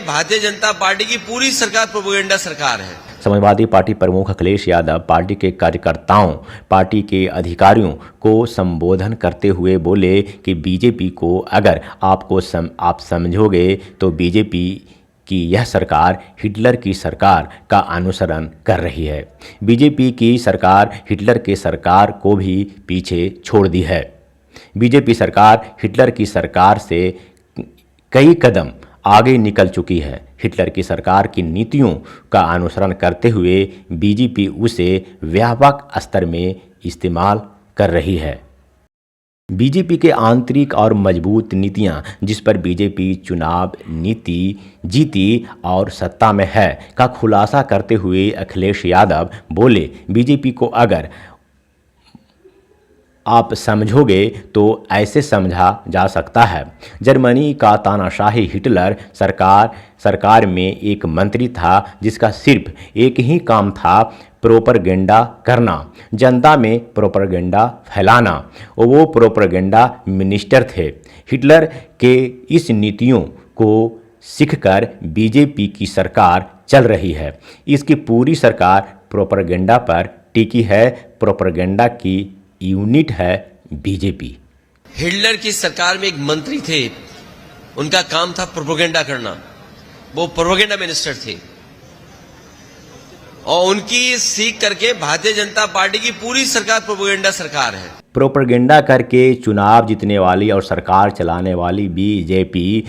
Bharatiya Janata party की पूरी सरकार प्रोपेगेंडा सरकार है। समाजवादी पार्टी प्रमुख अखिलेश यादव पार्टी के कार्यकर्ताओं, पार्टी के अधिकारियों को संबोधन करते हुए बोले कि बीजेपी को अगर आप समझोगे तो बीजेपी कि यह सरकार हिटलर की सरकार का अनुसरण कर रही है। बीजेपी की सरकार हिटलर के सरकार को भी पीछे छोड़ दी है। बीजेपी सरकार हिटलर की सरकार से कई कदम आगे निकल चुकी है। हिटलर की सरकार की नीतियों का अनुसरण करते हुए बीजेपी उसे व्यापक स्तर में इस्तेमाल कर रही है। बीजेपी के आंतरिक और मजबूत नीतियां, जिस पर बीजेपी चुनाव नीति जीती और सत्ता में है, का खुलासा करते हुए अखिलेश यादव बोले, बीजेपी को अगर आप समझोगे तो ऐसे समझा जा सकता है। जर्मनी का तानाशाही हिटलर सरकार में एक मंत्री था जिसका सिर्फ एक ही काम था, प्रोपगेंडा करना, जनता में प्रोपगेंडा फैलाना। वो प्रोपगेंडा मिनिस्टर थे। हिटलर के इस नीतियों को सीखकर बीजेपी की सरकार चल रही है। इसकी पूरी सरकार प्रोपगेंडा पर टिकी है। प्रोपगेंडा की यूनिट है बीजेपी। हिटलर की सरकार में एक मंत्री थे, उनका काम था प्रोपेगेंडा करना। वो प्रोपेगेंडा मिनिस्टर थे और उनकी सीख करके भारतीय जनता पार्टी की पूरी सरकार प्रोपेगेंडा सरकार है। प्रोपेगेंडा करके चुनाव जीतने वाली और सरकार चलाने वाली बीजेपी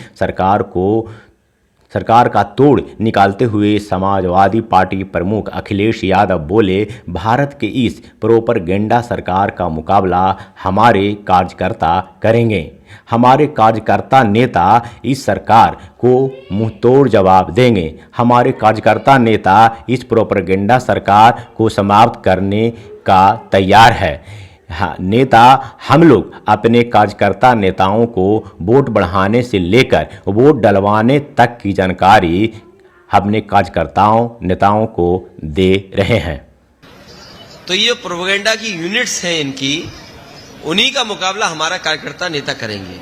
सरकार का तोड़ निकालते हुए समाजवादी पार्टी प्रमुख अखिलेश यादव बोले, भारत के इस प्रोपेगेंडा सरकार का मुकाबला हमारे कार्यकर्ता करेंगे। हमारे कार्यकर्ता नेता इस सरकार को मुंहतोड़ जवाब देंगे। हमारे कार्यकर्ता नेता इस प्रोपेगेंडा सरकार को समाप्त करने का तैयार है। हम लोग अपने कार्यकर्ता नेताओं को वोट बढ़ाने से लेकर वोट डलवाने तक की जानकारी अपने कार्यकर्ताओं नेताओं को दे रहे हैं। तो ये प्रोपेगेंडा की यूनिट्स हैं इनकी, उन्हीं का मुकाबला हमारा कार्यकर्ता नेता करेंगे।